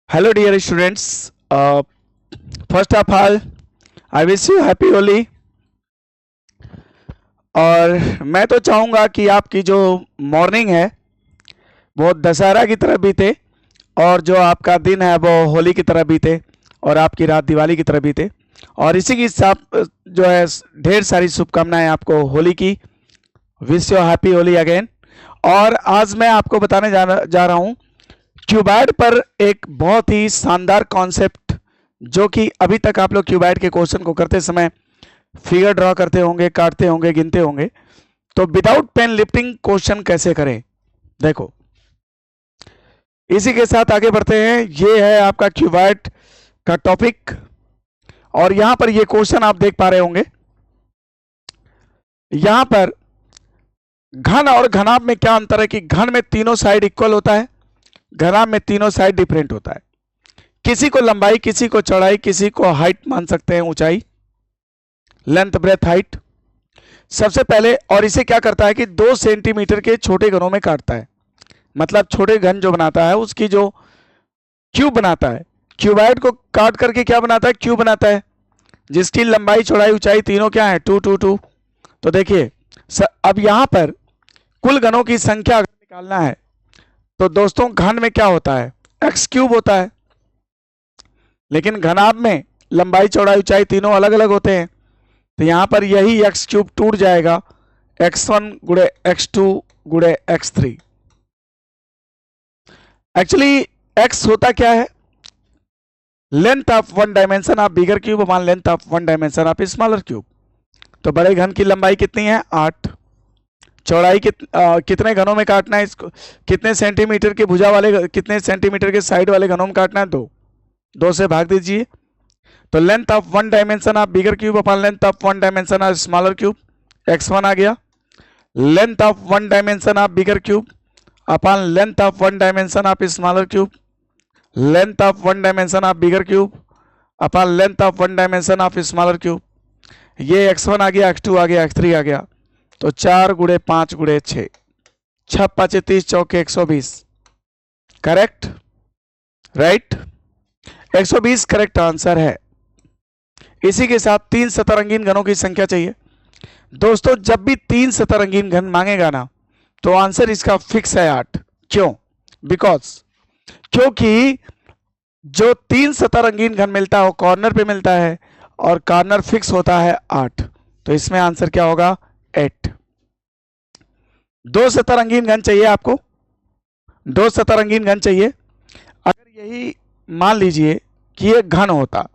Hello, dear students. First of all, I wish you happy Holi. और मैं तो चाहूँगा कि आपकी जो मॉर्निंग है वो दशहरा की तरह बीते और जो आपका दिन है वो होली की तरह बीते और आपकी रात दिवाली की तरह बीते। और इसी की साथ जो है ढेर सारी शुभकामनाएं आपको होली की। Wish you happy Holi again. और आज मैं आपको बताने जा रहा हूँ क्यूबॉइड पर एक बहुत ही शानदार कॉन्सेप्ट, जो कि अभी तक आप लोग क्यूबॉइड के क्वेश्चन को करते समय फिगर ड्रॉ करते होंगे, काटते होंगे, गिनते होंगे। तो विदाउट पेन लिफ्टिंग क्वेश्चन कैसे करें, देखो इसी के साथ आगे बढ़ते हैं। ये है आपका क्यूबॉइड का टॉपिक और यहां पर ये क्वेश्चन आप देख पा रहे होंगे। यहां पर घन और घनाभ में क्या अंतर है कि घन में तीनों साइड इक्वल होता है, घनाभ में तीनों साइड डिफरेंट होता है। किसी को लंबाई, किसी को चौड़ाई, किसी को हाइट मान सकते हैं, ऊंचाई, लेंथ, ब्रेथ, हाइट। सबसे पहले और इसे क्या करता है कि 2 सेंटीमीटर के छोटे घनों में काटता है, मतलब छोटे घन जो बनाता है उसकी जो क्यूब बनाता है, क्यूबॉइड को काट करके क्या बनाता है, क्यूब बनाता है, जिसकी लंबाई, चौड़ाई, ऊंचाई तीनों क्या है, 2 2 2। तो देखिए अब यहां पर कुल घनों की संख्या अगर निकालना है तो दोस्तों घन में क्या होता है, एक्स क्यूब होता है, लेकिन घनाभ में लंबाई, चौड़ाई, ऊंचाई तीनों अलग अलग होते हैं। तो यहां पर यही एक्स क्यूब टूट जाएगा, x1 गुणे x2 गुणे x3। एक्चुअली x होता क्या है, length of one dimension of bigger cube upon length of one dimension of smaller cube. तो बड़े घन की लंबाई कितनी है, 8। चौड़ाई कितने घनों में काटना है इसको, कितने सेंटीमीटर के भुजा वाले, कितने सेंटीमीटर के साइड वाले घनों में काटना है, 2 से भाग दीजिए। तो length of one dimension of bigger cube upon length of one dimension of smaller cube, x1 आ गया। Length of one dimension of bigger cube upon length of one dimension of smaller cube, length of one dimension of bigger cube upon length of one dimension of smaller cube. ये x1 आ गया, x2 आ गया, x3 आ गया। तो 4 गुणे 5 गुणे 6, 6 5 30 चौके 120, correct, right, 120 correct answer है। इसी के साथ 3 सतरंगीन घनों की संख्या चाहिए। दोस्तों जब भी 3 सतरंगीन घन मांगेगा ना तो आंसर इसका फिक्स है 8। क्यों, क्योंकि जो 3 सतरंगीन घन मिलता है वो कॉर्नर पे मिलता है और कॉर्नर फिक्स होता है 8। तो इसमें आंसर क्या होगा, 8। 2 सतरंगीन घन चाहिए आपको, 2 सतरंगीन घन चाहिए। अगर यही मान लीजिए कि ये घन होता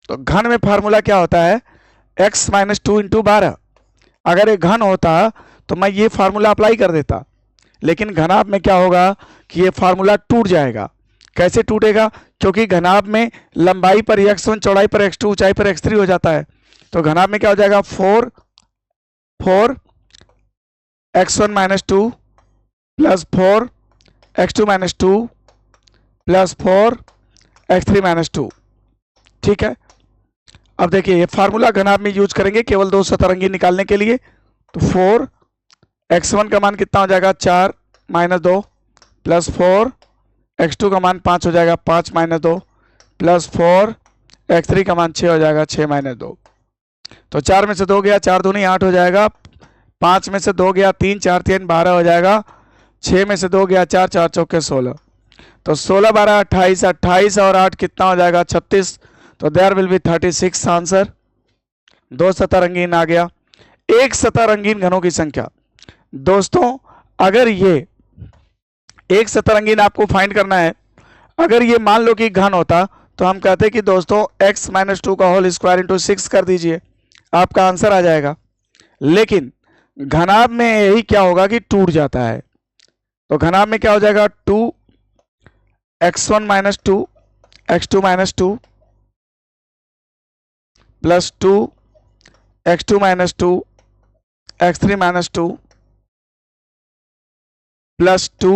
तो घन में फार्मूला क्या होता है, x माइनस 2 इंटू 12। अगर ये घन होता तो मैं ये फार्मूला अप्लाई कर देता, लेकिन घनाभ में क्या होगा कि ये फार्मूला टूट जाएगा। कैसे टूटेगा, क्योंकि घनाभ में लंबाई पर x1, चौड़ाई पर x2, ऊंचाई पर x3 हो जाता है। तो घनाभ में क्या हो जाएगा, 4 x1 minus 2 plus 4 x2 minus 2 plus 4 x3 minus 2। ठीक है, अब देखिए ये फार्मूला घनाभ में यूज करेंगे केवल 2 सतरंगीन निकालने के लिए। तो 4 x1 का मान कितना हो जाएगा, 4 माइनस 2 प्लस 4 x2 का मान 5 हो जाएगा, 5 माइनस 2 प्लस 4 x3 का मान 6 हो जाएगा, 6 माइनस 2। तो 4 में से 2 गया, 4 दूनी 8 हो जाएगा, 5 में से 2 गया, 3 4 3 12 हो जाएगा, 6 में से 2 गया, 4 4 चौके 16। तो 16 12 28, 28 और 8 कितना हो जाएगा, 36। तो देयर विल बी 36 आंसर। 2 सतरंगीन आ गया। 1 सतरंगीन घनों की संख्या, दोस्तों अगर ये 1 सतरंगीन आपको फाइंड करना है, अगर ये मान लो कि घन होता तो हम कहते कि दोस्तों x माइनस 2 का होल स्क्वायर इंटू 6 कर दीजिए, आपका आंसर आ जाएगा। लेकिन घनाभ में यही क्या होगा कि टूट जाता है। तो घनाभ में क्या हो जाएगा, 2 x1 minus 2 x2 minus 2 plus 2 x2 minus 2 x3 minus 2 plus 2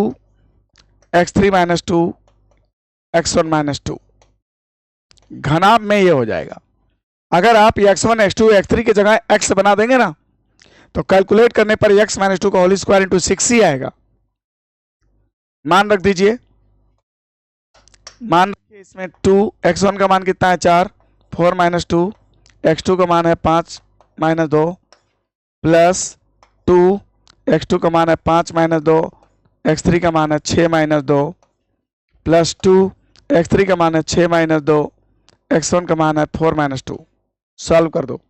x3 minus 2 x1 minus 2। घनाभ में ये हो जाएगा। अगर आप x1 x2 x3 की जगह x बना देंगे ना तो कैलकुलेट करने पर x माइनस 2 का होल स्क्वायर इंटू 6 ही आएगा। मान रख दीजिए, मान रखिए देखिए इसमें 2, x1 का मान कितना है 4, 4 माइनस 2, x2 का मान है 5 माइनस 2 प्लस 2, x2 का मान है 5 माइनस 2, x3 का मान है 6 माइनस 2 प्लस 2, x3 का मान है 6 माइनस 2, x1 का मान है 4 माइनस 2। सॉल्व कर दो।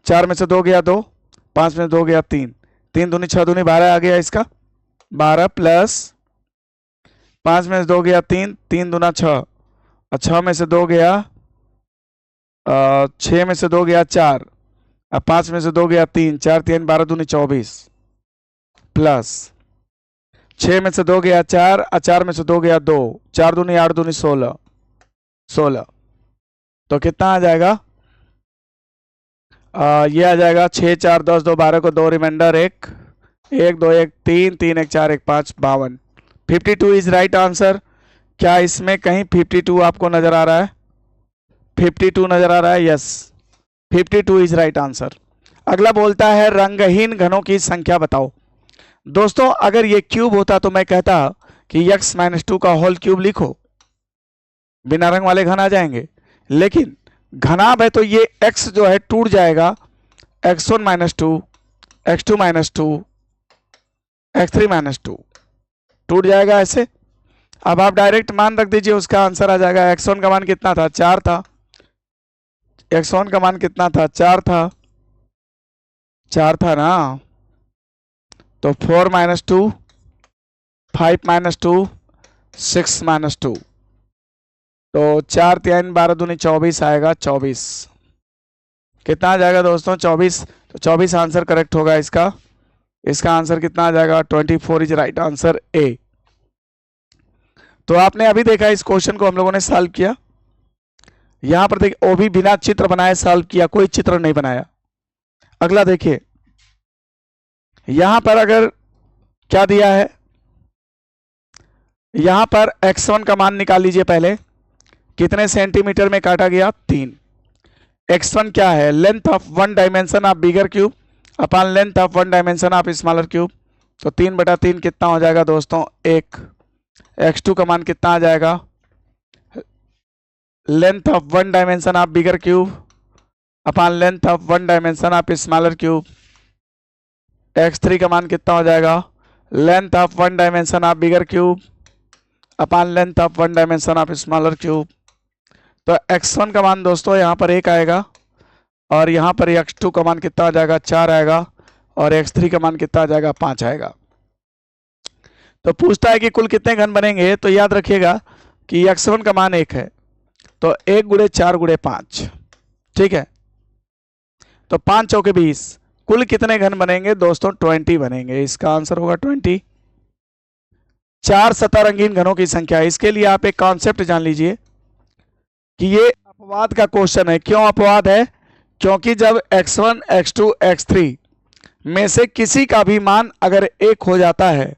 4 में से 2 गया 2, 5 में से 2 गया 3, 3 दूनी 6 दूनी 12 आ गया इसका 12 प्लस 5 में से 2 गया 3, 3 दूना 6 और 6 में से 2 गया 6 में से 2 गया 4 और 5 में से 2 गया 3, 4 3 12 दूनी 24 प्लस 6 में से 2 गया 4 और 4 में से 2 गया 2, 4 दूनी 8 दूनी 16, 16 तो कितना आ जाएगा ये आ जाएगा 6 4 10 2 12 को 2 रिमाइंडर 1 1 2 1 3 3 1 4 1 5 52। 52 is right answer. क्या इसमें कहीं 52 आपको नजर आ रहा है? 52 नजर आ रहा है? Yes, 52 is right answer. अगला बोलता है रंगहीन घनों की संख्या बताओ। दोस्तों अगर ये क्यूब होता तो मैं कहता कि x-2 का होल क्यूब लिखो, बिना रंग वाले घन आ जाएंगे, लेकिन घनाभ है तो ये x जो है टूट जाएगा, x1-2, x2-2, x3-2 टूट जाएगा ऐसे। अब आप डायरेक्ट मान रख दीजिए, उसका आंसर आ जाएगा। x1 का मान कितना था? 4 था। x1 का मान कितना था? 4 था, 4 था ना। तो 4-2, 5-2, 6-2 तो 4 3 12 दूनी 24 आएगा 24। कितना आ जाएगा दोस्तों? 24। तो 24 आंसर करेक्ट होगा इसका। इसका आंसर कितना आ जाएगा? 24 इज राइट आंसर ए। तो आपने अभी देखा इस क्वेश्चन को हम लोगों ने सॉल्व किया। यहां पर देखिए वो भी बिना चित्र बनाए सॉल्व किया, कोई चित्र नहीं बनाया। अगला देखिए यहां पर अगर क्या दिया है, यहां पर x1 का मान निकाल लीजिए पहले। कितने सेंटीमीटर में काटा गया? 3। x1 क्या है? Length of one dimension of bigger cube upon length of one dimension of smaller cube. तो 3/3 कितना हो जाएगा दोस्तों? 1। x2 का मान कितना आ जाएगा? Length of one dimension of bigger cube upon length of one dimension of smaller cube. x3 का मान कितना हो जाएगा? Length of one dimension of bigger cube upon length of one dimension of smaller cube. तो x1 का मान दोस्तों यहाँ पर 1 आएगा और यहाँ पर x2 का मान कितना आ जाएगा? 4 आएगा और x3 का मान कितना आ जाएगा? 5 आएगा। तो पूछता है कि कुल कितने घन बनेंगे। तो याद रखिएगा कि x1 का मान 1 है, तो 1 गुणे 4 गुणे 5, ठीक है। तो 5 चौके 20, कुल कितने घन बनेंगे दोस्तों? 20 बनेंगे। इसका आंसर होगा 20। 4 सतह रंगीन घनों की संख्या। इसके लिए आप एक कॉन्सेप्ट जान लीजिए कि ये अपवाद का क्वेश्चन है। क्यों अपवाद है? क्योंकि जब x1, x2, x3 में से किसी का भी मान अगर 1 हो जाता है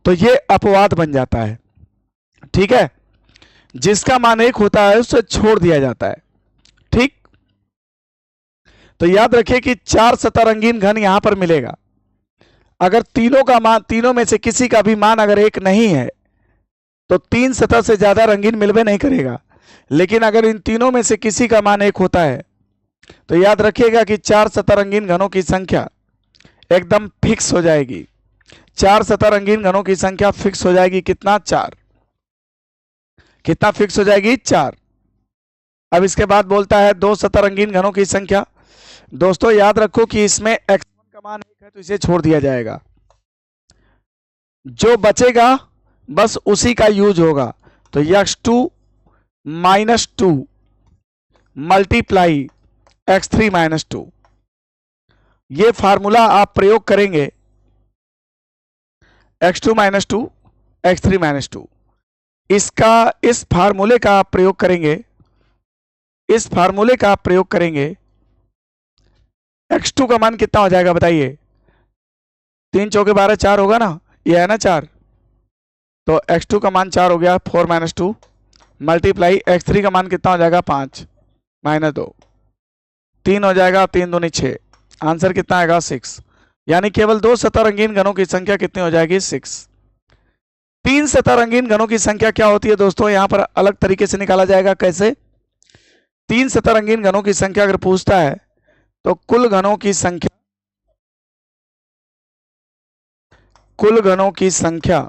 तो ये अपवाद बन जाता है, ठीक है। जिसका मान 1 होता है उसे छोड़ दिया जाता है, ठीक। तो याद रखिए कि 4 सतह रंगीन घन यहां पर मिलेगा। अगर तीनों में से किसी का भी मान अगर 1 नहीं है तो 3 सतह से ज्यादा रंगीन मिलवे नहीं करेगा। लेकिन अगर इन तीनों में से किसी का मान 1 होता है तो याद रखिएगा कि 4 सतह रंगीन घनों की संख्या एकदम फिक्स हो जाएगी। 4 सतह रंगीन घनों की संख्या फिक्स हो जाएगी। कितना? 4। कितना फिक्स हो जाएगी? 4। अब इसके बाद बोलता है 2 सतह रंगीन घनों की संख्या। दोस्तों याद रखो कि इसमें x1 का मान 1 है तो इसे छोड़ दिया जाएगा। जो बचेगा बस उसी का यूज होगा। तो x2-2 मल्टीप्लाई x3-2 ये फार्मूला आप प्रयोग करेंगे। x2-2 x3-2 इस फार्मूले का आप प्रयोग करेंगे। इस फार्मूले का आप प्रयोग करेंगे। x2 का मान कितना हो जाएगा बताइए? 3 चौके 12, 4 होगा ना, ये है ना 4। तो x2 का मान 4 हो गया, 4-2 मल्टीप्लाई x3 का मान कितना हो जाएगा? 5-2 3 हो जाएगा, 3 दूनी 6। आंसर कितना आएगा? 6। यानी केवल 2 सतह रंगीन घनों की संख्या कितनी हो जाएगी? 6। 3 तीन सतह रंगीन घनों की संख्या क्या होती है दोस्तों, यहां पर अलग तरीके से निकाला जाएगा। कैसे? तीन सतह रंगीन घनों की संख्या अगर पूछता है तो कुल घनों की संख्या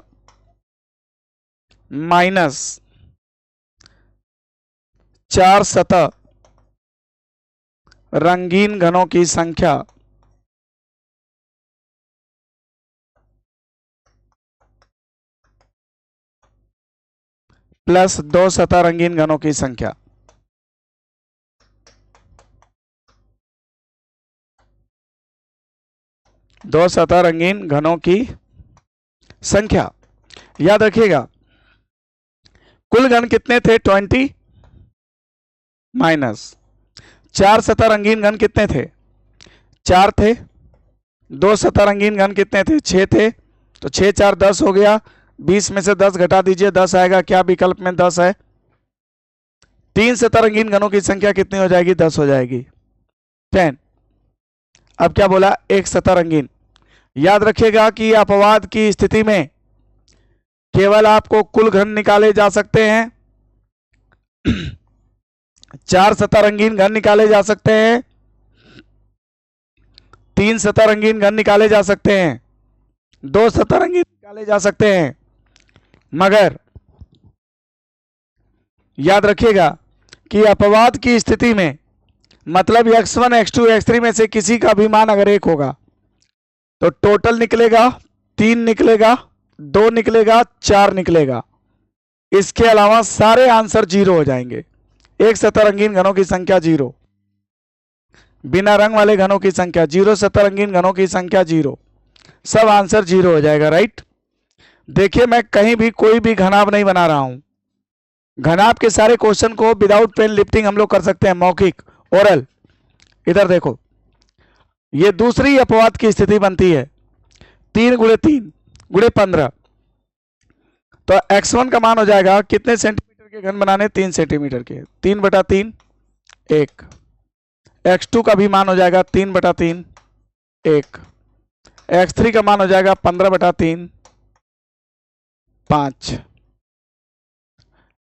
माइनस 4 सतह रंगीन घनों की संख्या प्लस 2 सतह रंगीन घनों की संख्या। दो सतह रंगीन घनों की संख्या। याद रखिएगा कुल घन कितने थे 20 माइनस 4 सतह रंगीन घन कितने थे 4 थे। दो सतह रंगीन घन कितने थे 6 थे। तो 6 4 10 हो गया। 20 में से 10 घटा दीजिए 10 आएगा। क्या विकल्प में 10 है? तीन सतह रंगीन घनों की संख्या कितनी हो जाएगी 10 हो जाएगी 10। अब क्या बोला एक सतह रंगीन। याद रखिएगा कि अपवाद की स्थिति में केवल आपको कुल घन निकाले जा सकते हैं। 4 सतह रंगीन घन निकाले जा सकते हैं। 3 सतह रंगीन घन निकाले जा सकते हैं। 2 सतह रंगीन निकाले जा सकते हैं। मगर याद रखिएगा कि अपवाद की स्थिति में मतलब x1 x2 x3 में से किसी का भी मान अगर एक होगा तो टोटल निकलेगा 3 निकलेगा 2 निकलेगा 4 निकलेगा। इसके अलावा सारे आंसर 0 हो जाएंगे। एक सतह रंगीन घनों की संख्या 0, बिना रंग वाले घनों की संख्या 0, सतह रंगीन घनों की संख्या 0, सब आंसर 0 हो जाएगा। राइट। देखिए मैं कहीं भी कोई भी घनाभ नहीं बना रहा हूं। घनाभ के सारे क्वेश्चन को विदाउट पेन लिफ्टिंग हम लोग कर सकते हैं, मौखिक ओरल। इधर देखो ये दूसरी अपवाद की स्थिति बनती है 3 गुणे 3 गुणे 15। तो x1 का मान हो जाएगा कितने सेंटीमीटर के घन बनाने 3 सेंटीमीटर के 3/3 1। x2 का भी मान हो जाएगा 3/3 1। x3 का मान हो जाएगा 15/3 5।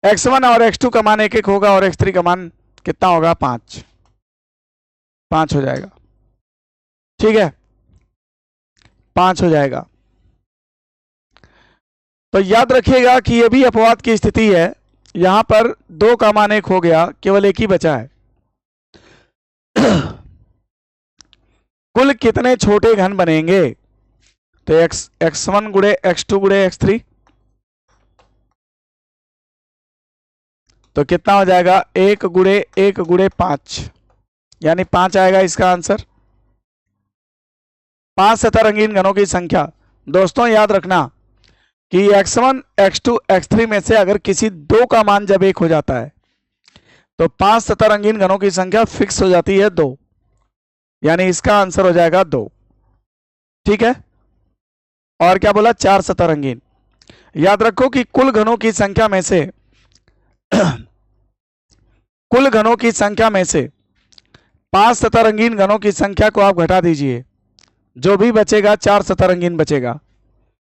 x1 और x2 का मान 1 होगा और x3 का मान कितना होगा 5 हो जाएगा। ठीक है 5 हो जाएगा। तो याद रखिएगा कि यह भी अपवाद की स्थिति है। यहां पर 2 का मान 1 हो गया, केवल एक ही बचा है। कुल कितने छोटे घन बनेंगे? तो x1 गुणे x2 गुणे x3 तो कितना हो जाएगा 1 गुणे 5 यानी 5 आएगा इसका आंसर। 5 सतह रंगीन घनों की संख्या। दोस्तों याद रखना कि x1 x2 x3 में से अगर किसी 2 का मान जब 1 हो जाता है तो 5 सतह रंगीन घनों की संख्या फिक्स हो जाती है 2, यानी इसका आंसर हो जाएगा 2। ठीक है। और क्या बोला 4 सतह रंगीन। याद रखो कि कुल घनों की संख्या में से कुल घनों की संख्या में से 5 सतह रंगीन घनों की संख्या को आप घटा दीजिए, जो भी बचेगा 4 सतह रंगीन बचेगा।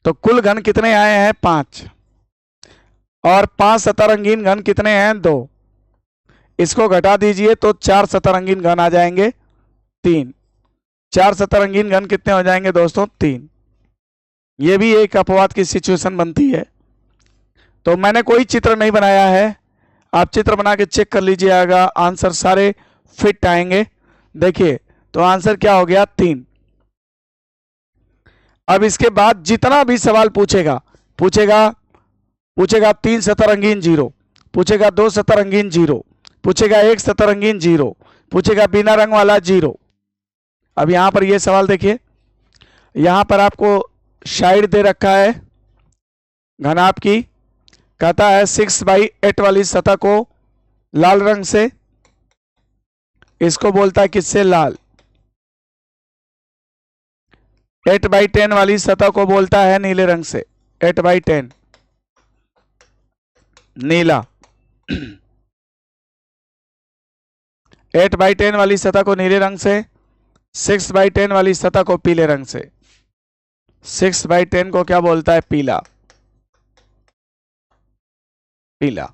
तो कुल घन कितने आए हैं 5 और 5 सतह रंगीन घन कितने हैं 2। इसको घटा दीजिए तो 4 सतह रंगीन घन आ जाएंगे 3। 4 सतह रंगीन घन कितने हो जाएंगे दोस्तों 3। ये भी एक अपवाद की सिचुएशन बनती है। तो मैंने कोई चित्र नहीं बनाया है, आप चित्र बना के चेक कर लीजिएगा, आंसर सारे फिट आएंगे। देखिए तो आंसर क्या हो गया 3। अब इसके बाद जितना भी सवाल पूछेगा 3 सतह रंगीन 0, पूछेगा 2 सतह रंगीन 0, पूछेगा 1 सतह रंगीन 0, पूछेगा बिना रंग वाला 0। अब यहां पर ये सवाल देखिए, यहां पर आपको साइड दे रखा है घनाभ की, कहता है 6/8 वाली सतह को लाल रंग से, इसको बोलता है किससे लाल। 8/10 वाली सतह को बोलता है नीले रंग से, 8/10 नीला। 8/10 वाली सतह को नीले रंग से, 6/10 वाली सतह को पीले रंग से। 6/10 को क्या बोलता है पीला। पीला।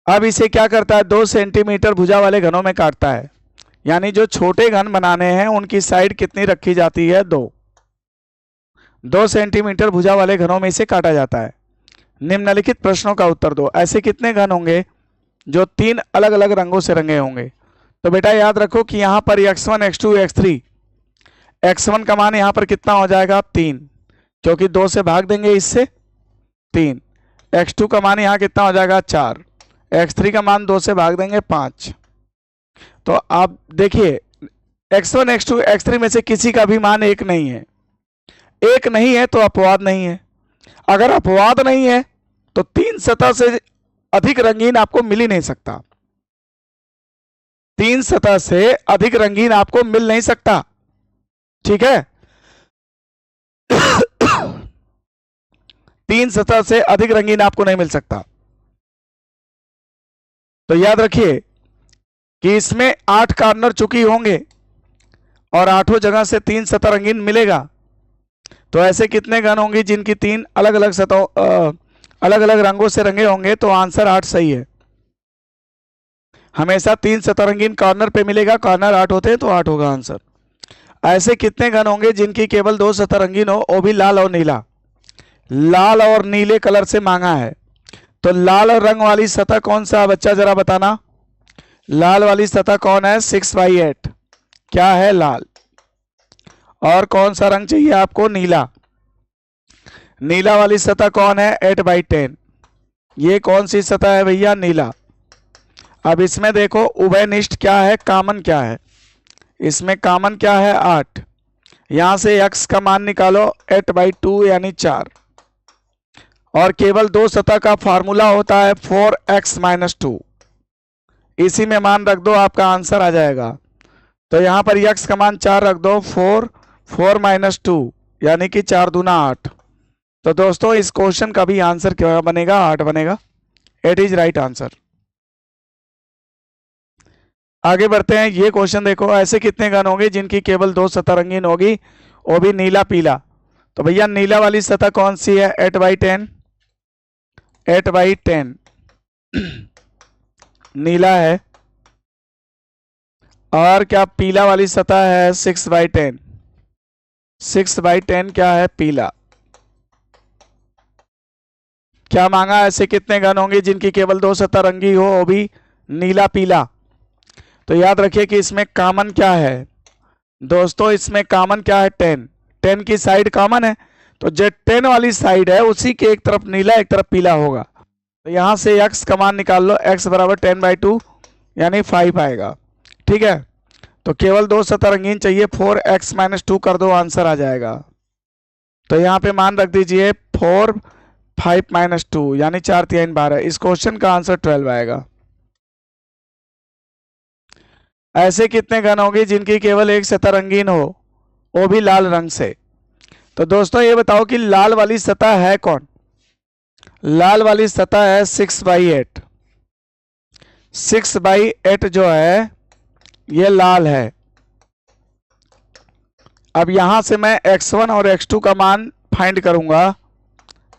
अब इसे क्या करता है, 2 सेंटीमीटर भुजा वाले घनों में काटता है, यानी जो छोटे घन बनाने हैं उनकी साइड कितनी रखी जाती है, 2 सेंटीमीटर भुजा वाले घनों में इसे काटा जाता है। निम्नलिखित प्रश्नों का उत्तर दो। ऐसे कितने घन होंगे जो 3 अलग अलग रंगों से रंगे होंगे? तो बेटा याद रखो कि यहां पर x1 x2 x3, x1 का मान यहां पर कितना हो जाएगा, 3, क्योंकि 2 से भाग देंगे इससे 3। x2 का मान यहां कितना हो जाएगा, 4। x3 का मान 2 से भाग देंगे 5। तो आप देखिए x1 x2 x3 में से किसी का भी मान 1 नहीं है। 1 नहीं है तो अपवाद नहीं है। अगर अपवाद नहीं है तो 3 सतह से अधिक रंगीन आपको मिल ही नहीं सकता। 3 सतह से अधिक रंगीन आपको मिल नहीं सकता, ठीक है। 3 सतह से अधिक रंगीन आपको नहीं मिल सकता। तो याद रखिए कि इसमें 8 कॉर्नर चुकी होंगे और 8 जगह से 3 सतह रंगीन मिलेगा। तो ऐसे कितने घन होंगे जिनकी 3 अलग अलग सतह अलग अलग रंगों से रंगे होंगे? तो आंसर 8 सही है। हमेशा 3 सतह रंगीन कॉर्नर पे मिलेगा, कॉर्नर 8 होते हैं तो 8 होगा आंसर। ऐसे कितने घन होंगे जिनकी केवल 2 सतह रंगीन हो, वो भी लाल और नीला? लाल और नीले कलर से मांगा है, तो लाल रंग वाली सतह कौन सा बच्चा, जरा बताना। लाल वाली सतह कौन है, 6/8, क्या है, लाल। और कौन सा रंग चाहिए आपको, नीला। नीला वाली सतह कौन है, 8/10, ये कौन सी सतह है भैया, नीला। अब इसमें देखो उभयनिष्ठ क्या है, कॉमन क्या है, इसमें कॉमन क्या है, 8। यहां से x का मान निकालो, 8/2 यानी 4। और केवल 2 सतह का फार्मूला होता है 4x-2, इसी में मान रख दो, आपका आंसर आ जाएगा। तो यहां पर x का मान 4 रख दो, 4 - 2 यानी कि 4 दूना 8। तो दोस्तों इस क्वेश्चन का भी आंसर क्या बनेगा, 8 बनेगा। It is right answer. आगे बढ़ते हैं। ये क्वेश्चन देखो, ऐसे कितने घन होंगे जिनकी केवल 2 सतह रंगीन होगी, वो भी नीला पीला? तो भैया नीला वाली सतह कौन सी है, 8/10, 8/10 नीला है। और क्या पीला वाली सतह है, 6/10, 6/10 क्या है, पीला। क्या मांगा, ऐसे कितने घन होंगे जिनकी केवल 2 सतह रंगी हो, वो भी नीला पीला? तो याद रखिए कि इसमें कॉमन क्या है दोस्तों, इसमें कॉमन क्या है, 10। 10 की साइड कॉमन है, तो जो 10 वाली साइड है उसी के एक तरफ नीला एक तरफ पीला होगा। तो यहां से x का मान निकाल लो, x बराबर 10/2 यानी 5 आएगा, ठीक है। तो केवल 2 सतह रंगीन चाहिए, 4x-2 कर दो, आंसर आ जाएगा। तो यहां पे मान रख दीजिए 4 5 - 2 यानी 4×3 12। इस क्वेश्चन का आंसर 12 आएगा। ऐसे कितने घन होंगे जिनकी केवल एक सतह रंगीन हो, वो भी लाल रंग से? तो दोस्तों ये बताओ कि लाल वाली सतह है कौन? लाल वाली सतह है 6/8। 6/8 जो है ये लाल है। अब यहां से मैं x1 और x2 का मान फाइंड करूंगा।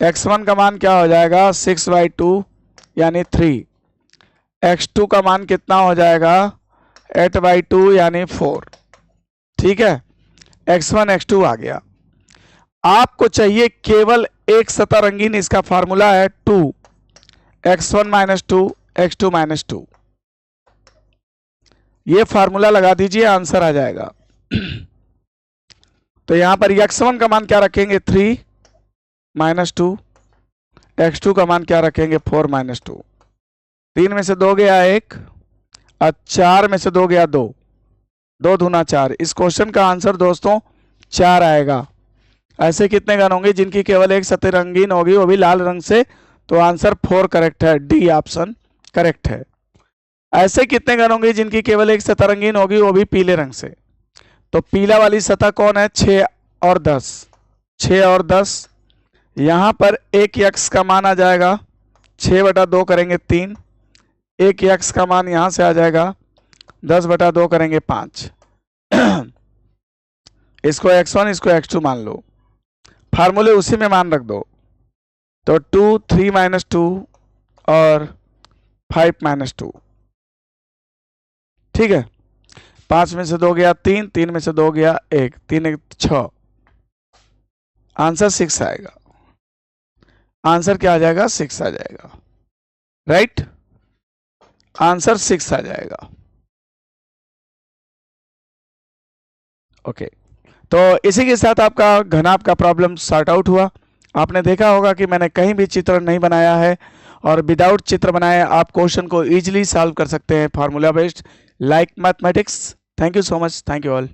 x1 का मान क्या हो जाएगा, 6/2 यानी 3। x2 का मान कितना हो जाएगा, 8/2 यानी 4, ठीक है। x1 x2 आ गया। आपको चाहिए केवल एक सतह रंगीन, इसका फार्मूला है 2, x1 - 2 x2 - 2। ये फार्मूला लगा दीजिए, आंसर आ जाएगा। तो यहां पर x1 का मान क्या रखेंगे, 3 - 2, x2 का मान क्या रखेंगे, 4 - 2। 3 में से 2 गया 1 और 4 में से 2 गया 2, 2 दूना 4। इस क्वेश्चन का आंसर दोस्तों 4 आएगा। ऐसे कितने घन होंगे जिनकी केवल एक सतह रंगीन होगी, वो भी लाल रंग से? तो आंसर 4 करेक्ट है, डी ऑप्शन करेक्ट है। ऐसे कितने घन होंगे जिनकी केवल एक सतह रंगीन होगी, वो भी पीले रंग से? तो पीला वाली सतह कौन है, 6 और 10। 6 और 10 यहां पर एक x का मान आ जाएगा, 6/2 करेंगे 3। एक x का मान यहां से आ जाएगा, 10/2 करेंगे 5। इसको x1 इसको x2 मान लो, फार्मूले उसी में मान रख दो। तो 2 3 - 2 और 5 माइनस 2। ठीक है, 5 में से 2 गया 3, 3 में से 2 गया 1, 3 1 6, आंसर 6 आएगा। आंसर क्या आ जाएगा? 6 आ जाएगा। राइट, आंसर 6 आ जाएगा। ओके, तो इसी के साथ आपका घनाभ का प्रॉब्लम सॉर्ट आउट हुआ। आपने देखा होगा कि मैंने कहीं भी चित्र नहीं बनाया है और विदाउट चित्र बनाए आप क्वेश्चन को इजीली सॉल्व कर सकते हैं, formula based like mathematics. Thank you so much, thank you all.